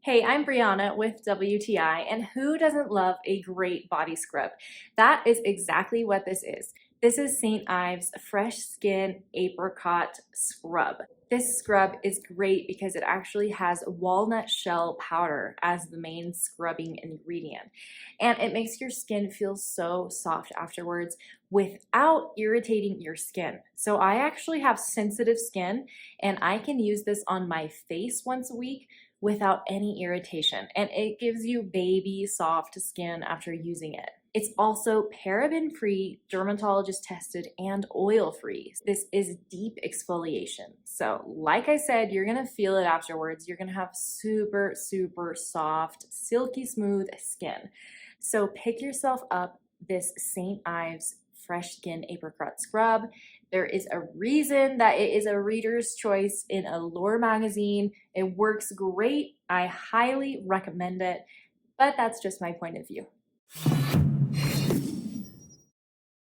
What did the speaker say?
Hey, I'm Brianna with WTI, and who doesn't love a great body scrub? That is exactly what this is. This is St. Ives Fresh Skin Apricot Scrub. This scrub is great because it actually has walnut shell powder as the main scrubbing ingredient. And it makes your skin feel so soft afterwards without irritating your skin. So I actually have sensitive skin, and I can use this on my face once a week without any irritation, and it gives you baby soft skin after using it. It's also paraben free, dermatologist tested, and oil free. This is deep exfoliation. So like I said, you're gonna feel it afterwards. You're gonna have super, super soft, silky smooth skin. So pick yourself up this St. Ives Fresh Skin Apricot Scrub. There is a reason that it is a reader's choice in Allure magazine. It works great. I highly recommend it, but that's just my point of view.